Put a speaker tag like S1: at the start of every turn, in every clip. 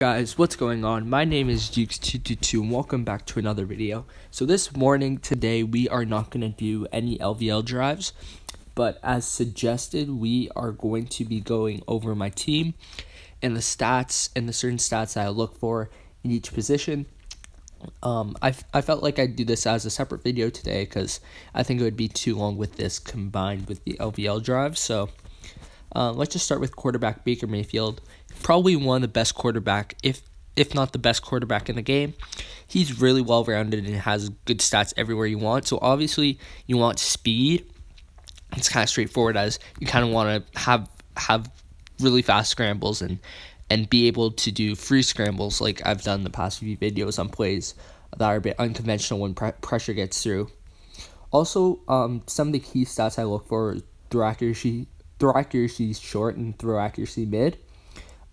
S1: Guys, what's going on? My name is Jukes222 and welcome back to another video. So this morning, today, we are not going to do any LVL drives, but as suggested, we are going to be going over my team and the stats and the certain stats that I look for in each position. I felt like I'd do this as a separate video today because I think it would be too long with this combined with the LVL drive. So let's just start with quarterback Baker Mayfield. Probably one of the best quarterback, if not the best quarterback in the game. He's really well-rounded and has good stats everywhere you want. So obviously you want speed. It's kind of straightforward, as you kind of want to have really fast scrambles and be able to do free scrambles like I've done the past few videos on plays that are a bit unconventional when pressure gets through. Also, some of the key stats I look for are throw accuracy short and throw accuracy mid.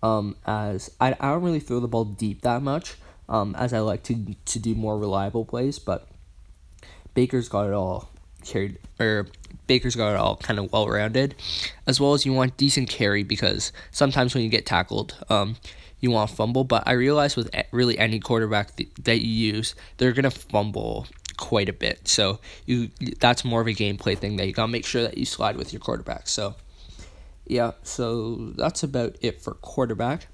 S1: As I don't really throw the ball deep that much, as I like to do more reliable plays, but Baker's got it all kind of well-rounded, as well as you want decent carry, because sometimes when you get tackled, you want to fumble, but I realize with really any quarterback that you use, they're going to fumble quite a bit, so that's more of a gameplay thing that you got to make sure that you slide with your quarterback. So yeah, so that's about it for quarterback.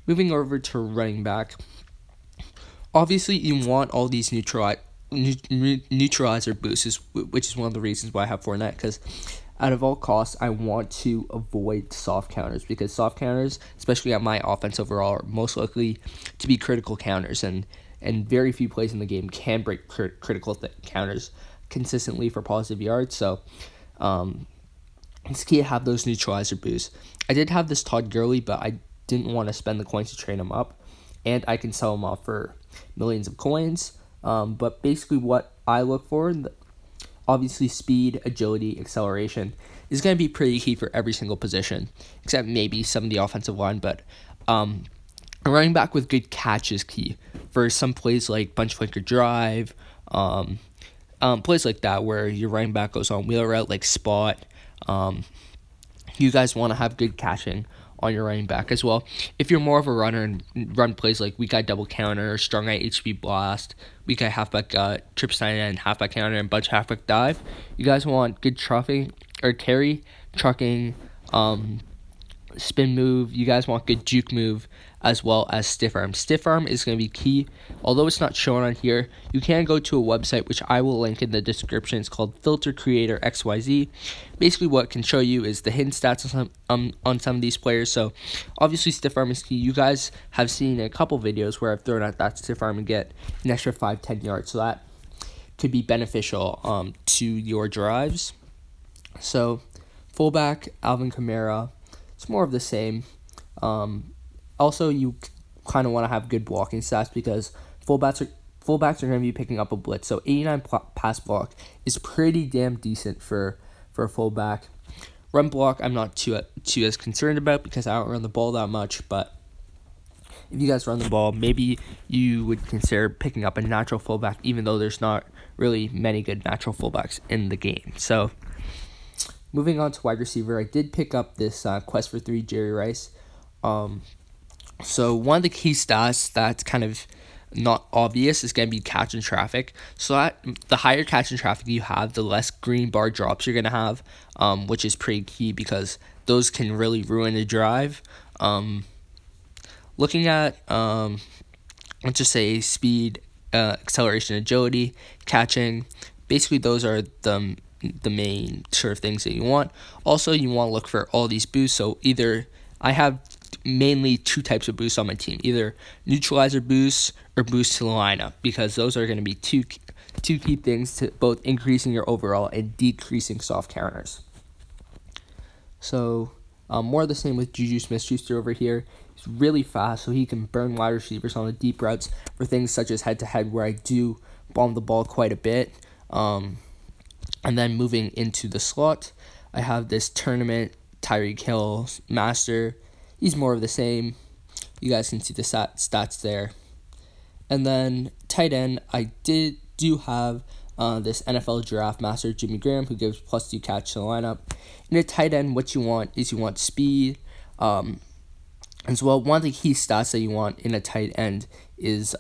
S1: Moving over to running back. Obviously, you want all these neutralizer boosts, which is one of the reasons why I have Fournette, because out of all costs, I want to avoid soft counters, because soft counters, especially at my offense overall, are most likely to be critical counters, and very few plays in the game can break critical counters consistently for positive yards. So, it's key to have those neutralizer boosts. I did have this Todd Gurley, but I didn't want to spend the coins to train him up, and I can sell him off for millions of coins. But basically what I look for, obviously speed, agility, acceleration, is going to be pretty key for every single position, except maybe some of the offensive line. But a running back with good catch is key for some plays like bunch flanker drive, plays like that where your running back goes on wheel route like spot. You guys want to have good catching on your running back as well. If you're more of a runner and run plays like weak eye double counter, strong eye HB blast, weak eye halfback trip sign and halfback counter, and bunch halfback dive, you guys want good trucking or carry, trucking, spin move. You guys want good juke move, as well as stiff arm. Stiff arm is going to be key. Although it's not shown on here, you can go to a website which I will link in the description. It's called Filter Creator XYZ. Basically, what it can show you is the hidden stats on some of these players. So, obviously, stiff arm is key. You guys have seen a couple videos where I've thrown out that stiff arm and get an extra 5-10 yards. So that could be beneficial to your drives. So, fullback Alvin Kamara. It's more of the same. Also, you kind of want to have good blocking stats, because fullbacks are going to be picking up a blitz. So 89 pass block is pretty damn decent for a fullback. Run block, I'm not too as concerned about, because I don't run the ball that much. But if you guys run the ball, maybe you would consider picking up a natural fullback, even though there's not really many good natural fullbacks in the game. So moving on to wide receiver, I did pick up this Quest for 3 Jerry Rice. So one of the key stats that's kind of not obvious is going to be catch in traffic. So that the higher catch in traffic you have, the less green bar drops you're going to have, which is pretty key, because those can really ruin a drive. Looking at, let's just say speed, acceleration, agility, catching, basically those are the main sort of things that you want. Also, you want to look for all these boosts. So either I have mainly two types of boosts on my team, either neutralizer boosts or boosts to the lineup, because those are going to be two key things to both increasing your overall and decreasing soft counters. So more of the same with Juju Smith-Schuster over here. He's really fast, so he can burn wide receivers on the deep routes for things such as head-to-head, where I do bomb the ball quite a bit. And then moving into the slot, I have this tournament Tyreek Hill master. He's more of the same. You guys can see the stats there. And then tight end, I do have this NFL Draft Master Jimmy Graham, who gives +2 catch to the lineup. In a tight end, what you want is you want speed, As well, one of the key stats that you want in a tight end is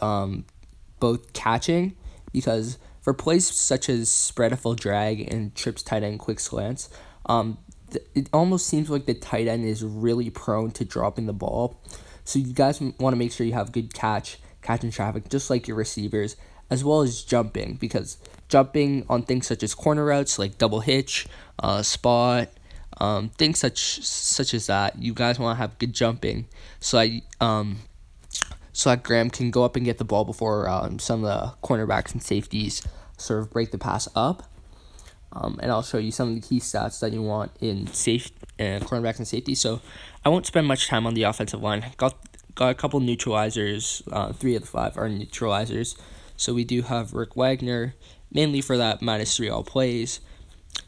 S1: both catching, because for plays such as spread a full drag and trips tight end quick slants, it almost seems like the tight end is really prone to dropping the ball. So you guys want to make sure you have good catching traffic, just like your receivers, as well as jumping, because jumping on things such as corner routes like double hitch, spot, things such as that, you guys want to have good jumping, so that Graham can go up and get the ball before some of the cornerbacks and safeties sort of break the pass up. And I'll show you some of the key stats that you want in cornerbacks and safety. So I won't spend much time on the offensive line. Got a couple neutralizers. 3 of the 5 are neutralizers. So we do have Rick Wagner, mainly for that -3 all plays.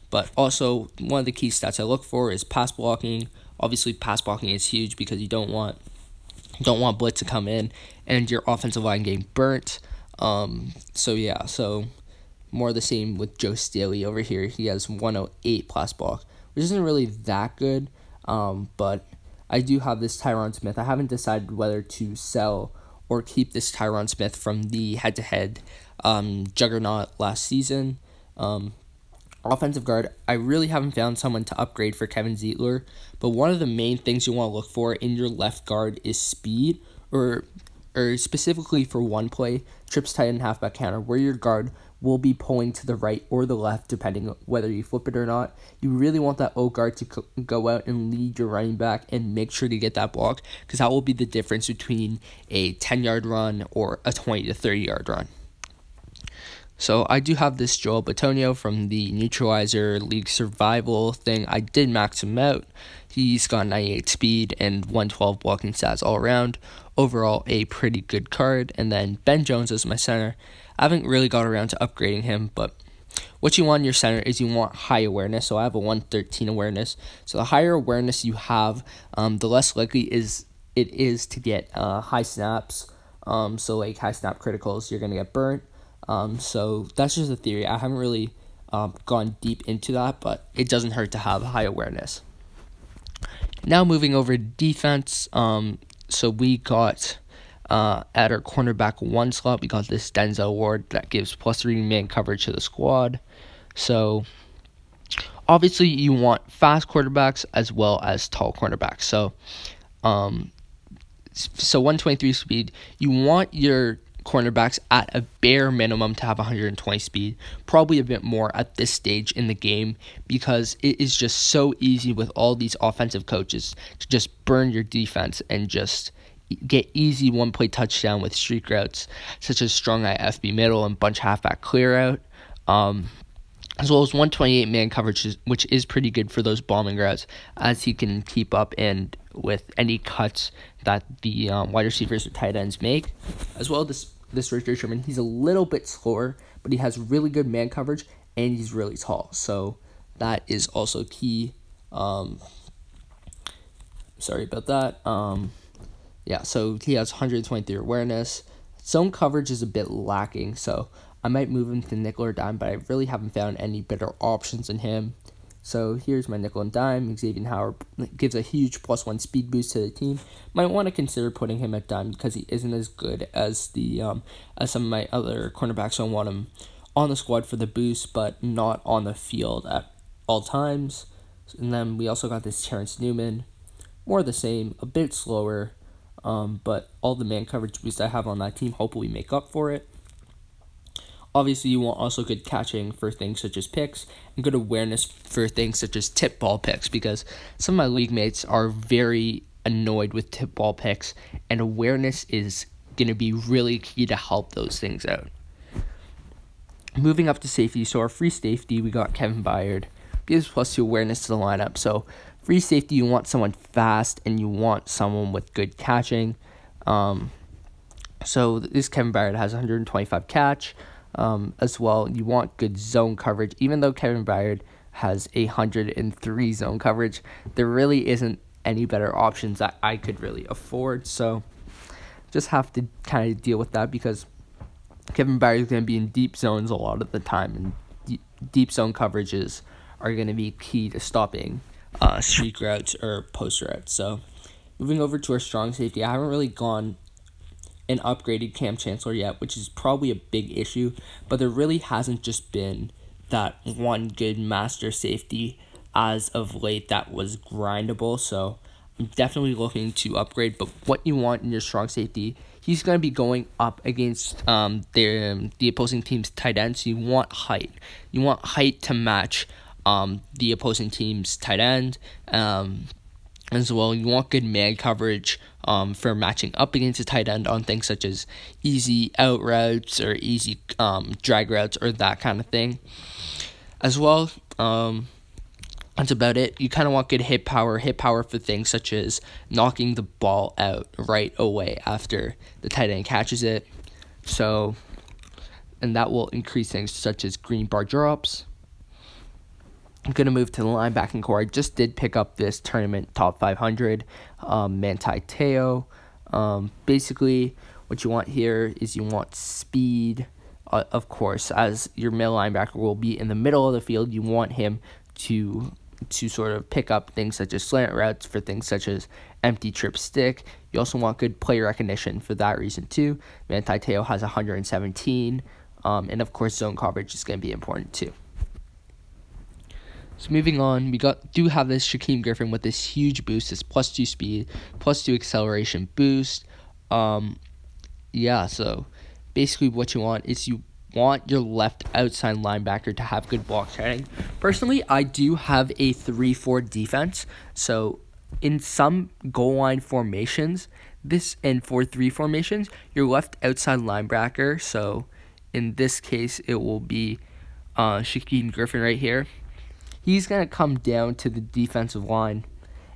S1: But also, one of the key stats I look for is pass blocking. Obviously, pass blocking is huge because you don't want blitz to come in and your offensive line getting burnt. So more the same with Joe Staley over here. He has 108 pass block, which isn't really that good. But I do have this Tyron Smith. I haven't decided whether to sell or keep this Tyron Smith from the head-to-head juggernaut last season. Offensive guard, I really haven't found someone to upgrade for Kevin Zeitler, but one of the main things you want to look for in your left guard is speed, or specifically for one play, trips tight end halfback counter, where your guard will be pulling to the right or the left, depending on whether you flip it or not. You really want that O guard to go out and lead your running back and make sure to get that block, because that will be the difference between a 10-yard run or a 20 to 30-yard run. So I do have this Joel Bitonio from the Neutralizer League Survival thing. I did max him out. He's got 98 speed and 112 blocking stats all around. Overall, a pretty good card. And then Ben Jones is my center. I haven't really got around to upgrading him, but what you want in your center is you want high awareness. So I have a 113 awareness. So the higher awareness you have, the less likely it is to get high snaps. So like high snap criticals, you're going to get burnt. So that's just a theory. I haven't really gone deep into that, but it doesn't hurt to have high awareness. Now moving over to defense, so we got at our cornerback 1 slot, we got this Denzel Ward that gives +3 man coverage to the squad. So obviously you want fast quarterbacks as well as tall cornerbacks. So 123 speed, you want your cornerbacks at a bare minimum to have 120 speed, probably a bit more at this stage in the game, because it is just so easy with all these offensive coaches to just burn your defense and just get easy one-play touchdown with streak routes such as strong eye FB middle and bunch halfback clear out, as well as 128 man coverage, which is pretty good for those bombing routes, as he can keep up and with any cuts that the wide receivers or tight ends make. As well, this Richard Sherman, he's a little bit slower, but he has really good man coverage and he's really tall, so that is also key. Sorry about that. So he has 123 awareness. Zone coverage is a bit lacking, so I might move him to nickel or dime, but I really haven't found any better options in him. So here's my nickel and dime. Xavier Howard gives a huge +1 speed boost to the team. Might want to consider putting him at dime because he isn't as good as as some of my other cornerbacks. So I want him on the squad for the boost, but not on the field at all times. And then we also got this Terrence Newman, more of the same, a bit slower, but all the man coverage boosts I have on that team hopefully make up for it. Obviously, you want also good catching for things such as picks and good awareness for things such as tip ball picks, because some of my league mates are very annoyed with tip ball picks, and awareness is going to be really key to help those things out. Moving up to safety, so our free safety, we got Kevin Byard. Gives +2 awareness to the lineup. So free safety, you want someone fast and you want someone with good catching. So this Kevin Byard has 125 catch. As well, you want good zone coverage. Even though Kevin Byard has 103 zone coverage, there really isn't any better options that I could really afford. So just have to kind of deal with that, because Kevin Byard is going to be in deep zones a lot of the time, and deep zone coverages are going to be key to stopping streak routes or post routes. So Moving over to our strong safety, I haven't really gone and upgraded Cam Chancellor yet, which is probably a big issue, but there really hasn't just been that one good master safety as of late that was grindable, so I'm definitely looking to upgrade. But what you want in your strong safety, he's going to be going up against the opposing team's tight end, so you want height. You want height to match the opposing team's tight end. As well, you want good man coverage for matching up against a tight end on things such as easy out routes or easy drag routes or that kind of thing. As well, that's about it. You kind of want good hit power for things such as knocking the ball out right away after the tight end catches it. So, and that will increase things such as green bar drops. I'm going to move to the linebacking core. I just did pick up this tournament top 500, Manti Te'o. Basically, what you want here is you want speed, of course, as your middle linebacker will be in the middle of the field. You want him to sort of pick up things such as slant routes for things such as empty trip stick. You also want good play recognition for that reason too. Manti Te'o has 117, and of course zone coverage is going to be important too. So moving on, we do have this Shaquem Griffin with this huge boost, this +2 speed, +2 acceleration boost. So basically what you want is you want your left outside linebacker to have good block shedding. Personally, I do have a 3-4 defense. So in some goal line formations, this and 4-3 formations, your left outside linebacker, so in this case it will be Shaquem Griffin right here. He's going to come down to the defensive line,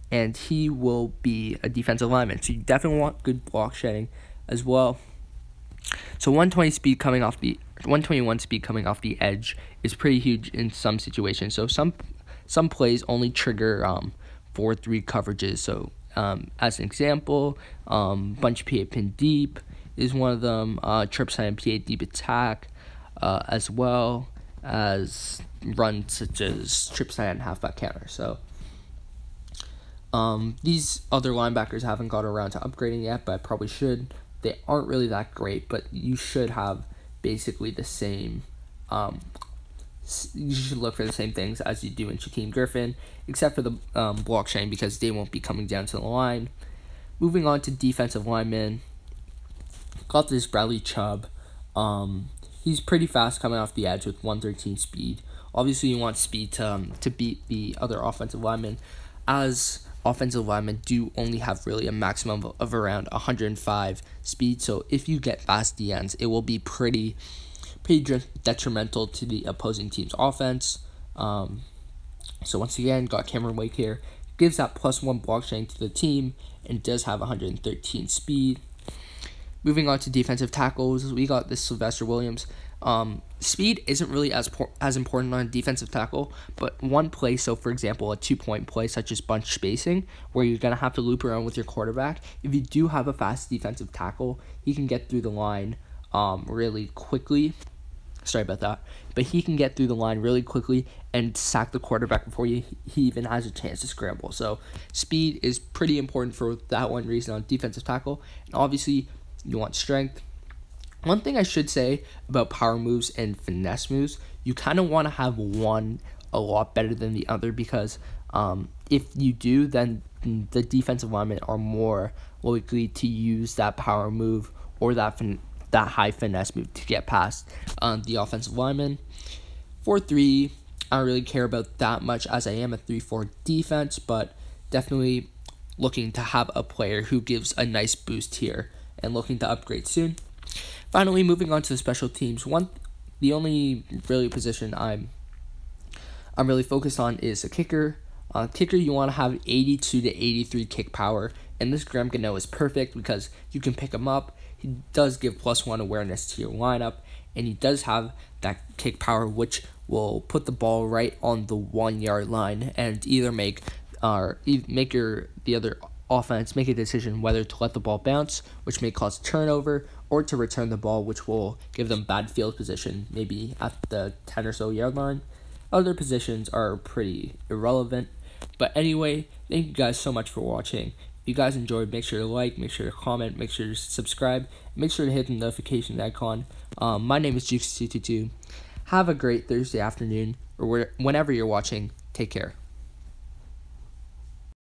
S1: and he will be a defensive lineman. So you definitely want good block shedding as well. So 121 speed coming off the edge is pretty huge in some situations. So some plays only trigger 4-3 coverages. So as an example, bunch PA pin deep is one of them. Trip sign PA deep attack, as well as runs such as trip sign and halfback counter. So these other linebackers haven't got around to upgrading yet, but I probably should. They aren't really that great, but you should have basically the same. You should look for the same things as you do in Shaquem Griffin, except for the blockchain, because they won't be coming down to the line. Moving on to defensive linemen, got this Bradley Chubb. He's pretty fast coming off the edge with 113 speed. Obviously, you want speed to beat the other offensive linemen, as offensive linemen do only have really a maximum of around 105 speed. So if you get fast DNs, it will be pretty detrimental to the opposing team's offense. So once again, got Cameron Wake here. Gives that +1 blockchain to the team and does have 113 speed. Moving on to defensive tackles, we got this Sylvester Williams. Speed isn't really as important on a defensive tackle, but one play, so for example, a 2-point play such as bunch spacing, where you're going to have to loop around with your quarterback, if you do have a fast defensive tackle, he can get through the line really quickly. Sorry about that. But he can get through the line really quickly and sack the quarterback before he even has a chance to scramble. So speed is pretty important for that one reason on defensive tackle. And obviously, you want strength. One thing I should say about power moves and finesse moves, you kind of want to have one a lot better than the other, because if you do, then the defensive linemen are more likely to use that power move or that high finesse move to get past the offensive lineman. 4-3, I don't really care about that much, as I am a 3-4 defense, but definitely looking to have a player who gives a nice boost here and looking to upgrade soon. Finally, moving on to the special teams. The only really position I'm really focused on is a kicker. Kicker, you want to have 82 to 83 kick power, and this Graham Gano is perfect because you can pick him up. He does give +1 awareness to your lineup, and he does have that kick power, which will put the ball right on the 1-yard line and either make the other offense make a decision whether to let the ball bounce, which may cause turnover, or to return the ball, which will give them bad field position, maybe at the 10 or so yard line. Other positions are pretty irrelevant. But anyway, thank you guys so much for watching. If you guys enjoyed, make sure to like, make sure to comment, make sure to subscribe, make sure to hit the notification icon. My name is Jukes222. Have a great Thursday afternoon, or whenever you're watching. Take care.